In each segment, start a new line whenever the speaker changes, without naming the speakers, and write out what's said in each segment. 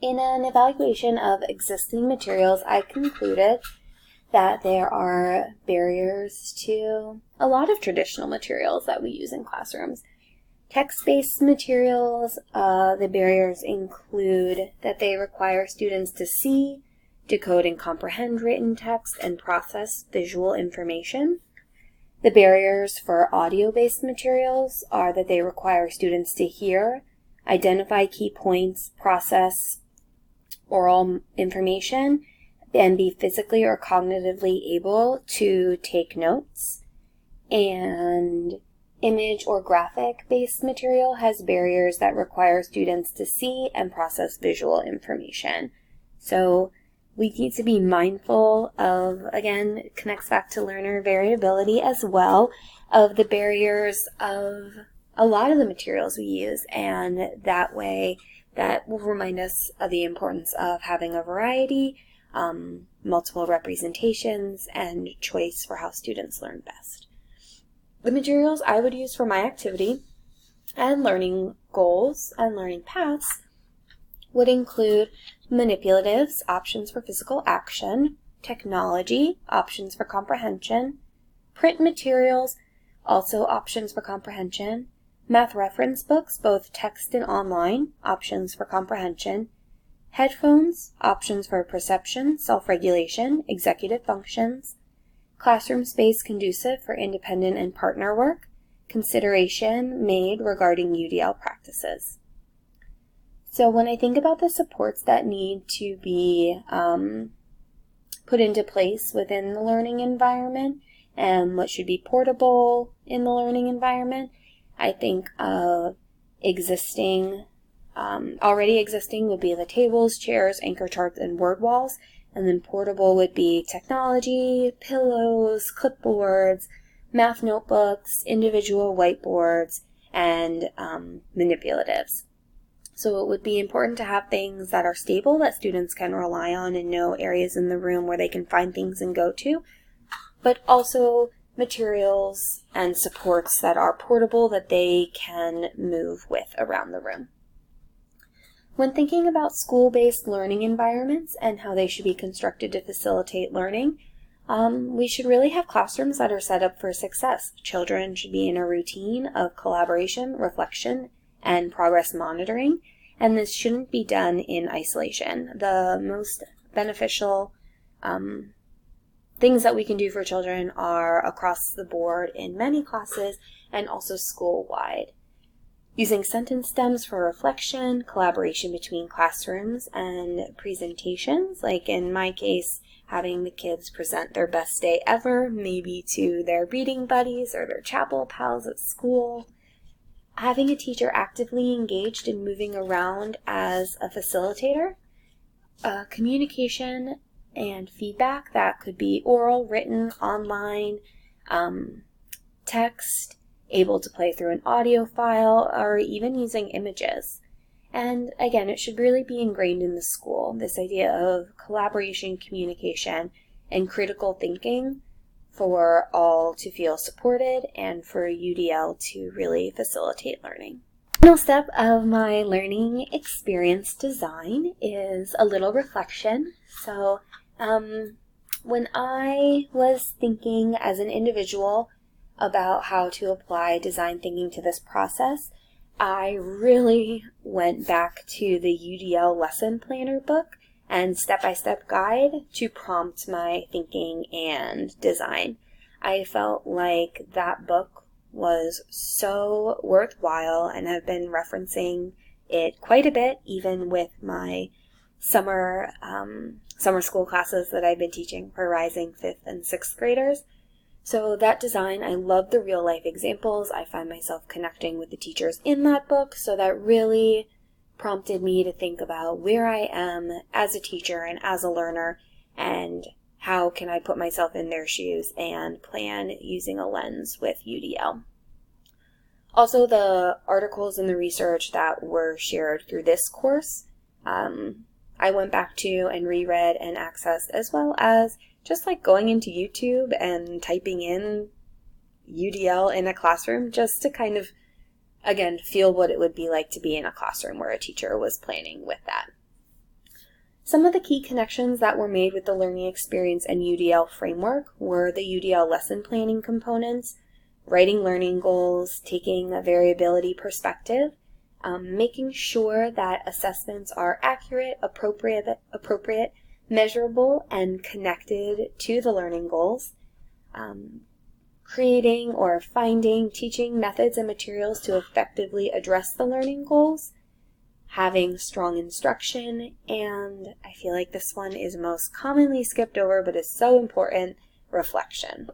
In an evaluation of existing materials, I concluded that there are barriers to a lot of traditional materials that we use in classrooms. Text-based materials, the barriers include that they require students to see, decode and comprehend written text, and process visual information. The barriers for audio-based materials are that they require students to hear, identify key points, process oral information, and be physically or cognitively able to take notes. And image or graphic-based material has barriers that require students to see and process visual information. So we need to be mindful of, again, it connects back to learner variability as well, of the barriers of a lot of the materials we use, and that way that will remind us of the importance of having a variety, multiple representations, and choice for how students learn best. The materials I would use for my activity and learning goals and learning paths would include manipulatives, options for physical action, technology, options for comprehension, print materials, also options for comprehension, math reference books, both text and online, options for comprehension, headphones, options for perception, self-regulation, executive functions, classroom space conducive for independent and partner work, consideration made regarding UDL practices. So when I think about the supports that need to be put into place within the learning environment and what should be portable in the learning environment, I think of already existing would be the tables, chairs, anchor charts, and word walls. And then portable would be technology, pillows, clipboards, math notebooks, individual whiteboards, and manipulatives. So it would be important to have things that are stable, that students can rely on and know areas in the room where they can find things and go to, but also materials and supports that are portable that they can move with around the room. When thinking about school-based learning environments and how they should be constructed to facilitate learning, we should really have classrooms that are set up for success. Children should be in a routine of collaboration, reflection, and progress monitoring, and this shouldn't be done in isolation. The most beneficial things that we can do for children are across the board in many classes and also school-wide. Using sentence stems for reflection, collaboration between classrooms, and presentations, like in my case, having the kids present their best day ever, maybe to their reading buddies or their chapel pals at school. Having a teacher actively engaged in moving around as a facilitator, communication and feedback that could be oral, written, online, text, able to play through an audio file, or even using images. And again, it should really be ingrained in the school, this idea of collaboration, communication, and critical thinking for all to feel supported and for UDL to really facilitate learning. The final step of my learning experience design is a little reflection. So when I was thinking as an individual about how to apply design thinking to this process, I really went back to the UDL lesson planner book and step-by-step guide to prompt my thinking and design. I felt like that book was so worthwhile and have been referencing it quite a bit, even with my summer school classes that I've been teaching for rising 5th and 6th graders. So that design, I love the real life examples. I find myself connecting with the teachers in that book, so that really prompted me to think about where I am as a teacher and as a learner, and how can I put myself in their shoes and plan using a lens with UDL. Also, the articles and the research that were shared through this course, I went back to and reread and accessed, as well as just like going into YouTube and typing in UDL in a classroom just to kind of, again, feel what it would be like to be in a classroom where a teacher was planning with that. Some of the key connections that were made with the learning experience and UDL framework were the UDL lesson planning components, writing learning goals, taking a variability perspective, making sure that assessments are accurate, appropriate, measurable, and connected to the learning goals, creating or finding teaching methods and materials to effectively address the learning goals, having strong instruction, and I feel like this one is most commonly skipped over but is so important, reflection.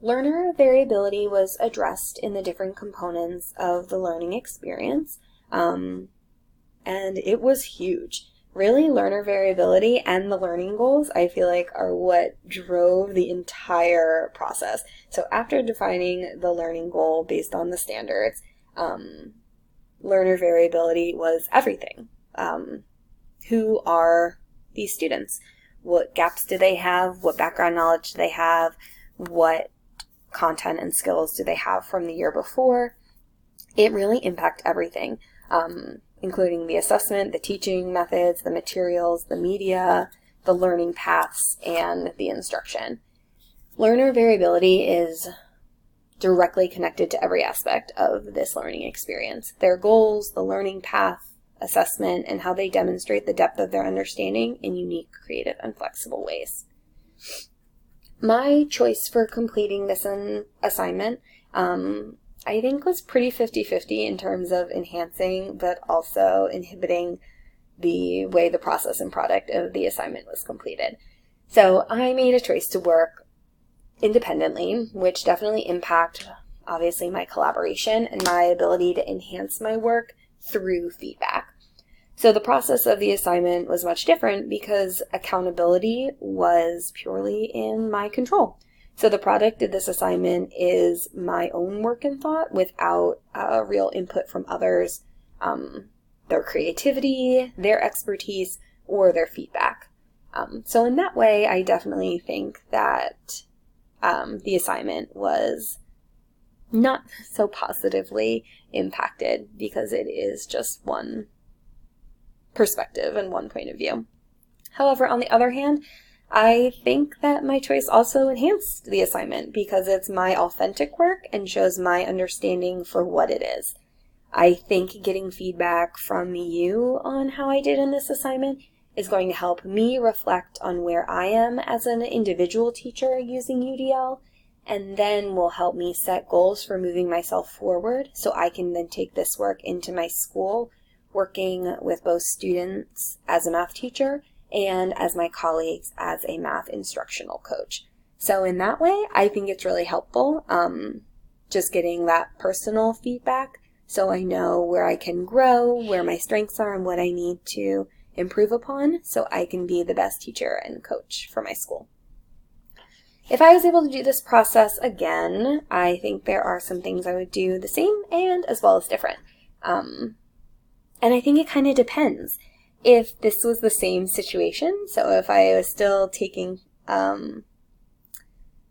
Learner variability was addressed in the different components of the learning experience, and it was huge. Really, learner variability and the learning goals, I feel like, are what drove the entire process. So after defining the learning goal based on the standards, learner variability was everything. Who are these students? What gaps do they have? What background knowledge do they have? What content and skills do they have from the year before? It really impacted everything, including the assessment, the teaching methods, the materials, the media, the learning paths, and the instruction. Learner variability is directly connected to every aspect of this learning experience. Their goals, the learning path, assessment, and how they demonstrate the depth of their understanding in unique, creative, and flexible ways. My choice for completing this assignment, I think, was pretty 50-50 in terms of enhancing but also inhibiting the way the process and product of the assignment was completed. So I made a choice to work independently, which definitely impacted, obviously, my collaboration and my ability to enhance my work through feedback. So the process of the assignment was much different because accountability was purely in my control. So the product of this assignment is my own work and thought without real input from others, their creativity, their expertise, or their feedback. So in that way, I definitely think that the assignment was not so positively impacted because it is just one perspective and one point of view. However, on the other hand, I think that my choice also enhanced the assignment because it's my authentic work and shows my understanding for what it is. I think getting feedback from you on how I did in this assignment is going to help me reflect on where I am as an individual teacher using UDL, and then will help me set goals for moving myself forward so I can then take this work into my school, working with both students as a math teacher and as my colleagues as a math instructional coach. So in that way, I think it's really helpful, just getting that personal feedback so I know where I can grow, where my strengths are, and what I need to improve upon so I can be the best teacher and coach for my school. If I was able to do this process again, I think there are some things I would do the same and as well as different. And I think it kind of depends. If this was the same situation, so if I was still taking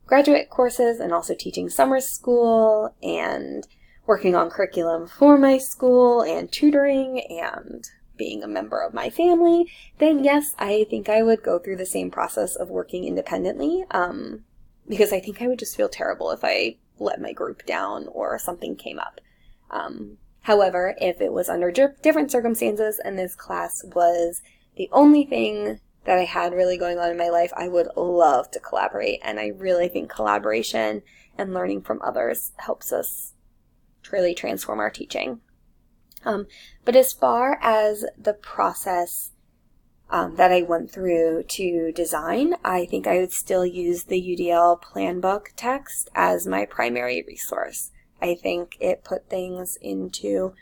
graduate courses and also teaching summer school and working on curriculum for my school and tutoring and being a member of my family, then yes, I think I would go through the same process of working independently, because I think I would just feel terrible if I let my group down or something came up. However, if it was under different circumstances and this class was the only thing that I had really going on in my life, I would love to collaborate. And I really think collaboration and learning from others helps us really transform our teaching. But as far as the process that I went through to design, I think I would still use the UDL plan book text as my primary resource. I think it put things into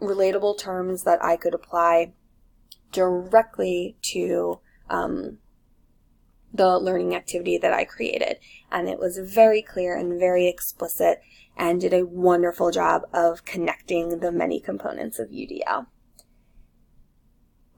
relatable terms that I could apply directly to the learning activity that I created. And it was very clear and very explicit and did a wonderful job of connecting the many components of UDL.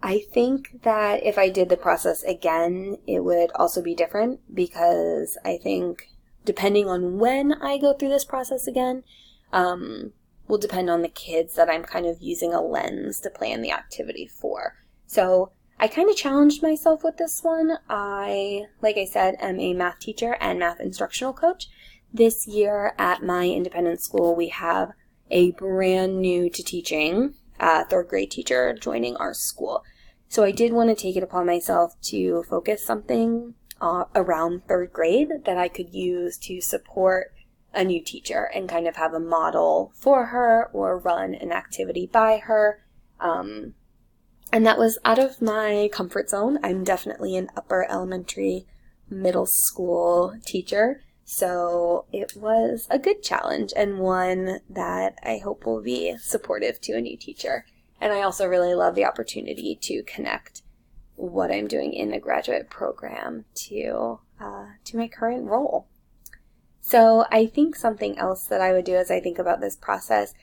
I think that if I did the process again, it would also be different because I think depending on when I go through this process again, will depend on the kids that I'm kind of using a lens to plan the activity for. So I kind of challenged myself with this one. I, like I said, am a math teacher and math instructional coach. This year at my independent school, we have a brand new to teaching third grade teacher joining our school. So I did want to take it upon myself to focus something around third grade that I could use to support a new teacher and kind of have a model for her or run an activity by her. And that was out of my comfort zone. I'm definitely an upper elementary, middle school teacher. So it was a good challenge and one that I hope will be supportive to a new teacher. And I also really love the opportunity to connect what I'm doing in the graduate program to my current role. So I think something else that I would do as I think about this process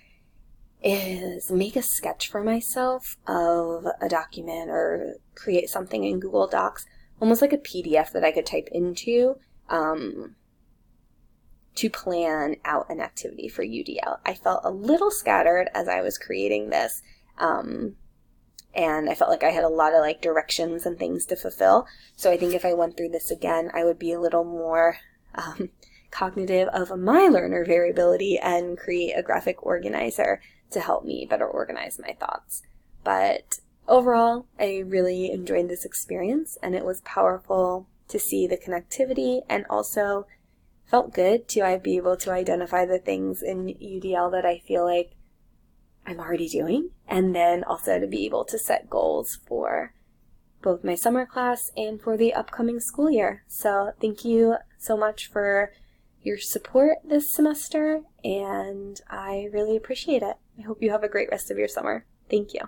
is make a sketch for myself of a document or create something in Google Docs, almost like a PDF that I could type into to plan out an activity for UDL. I felt a little scattered as I was creating this, and I felt like I had a lot of like directions and things to fulfill. So I think if I went through this again, I would be a little more cognitive of my learner variability and create a graphic organizer to help me better organize my thoughts. But overall, I really enjoyed this experience, and it was powerful to see the connectivity, and also felt good to be able to identify the things in UDL that I feel like I'm already doing, and then also to be able to set goals for both my summer class and for the upcoming school year. So thank you so much for your support this semester, and I really appreciate it. I hope you have a great rest of your summer. Thank you.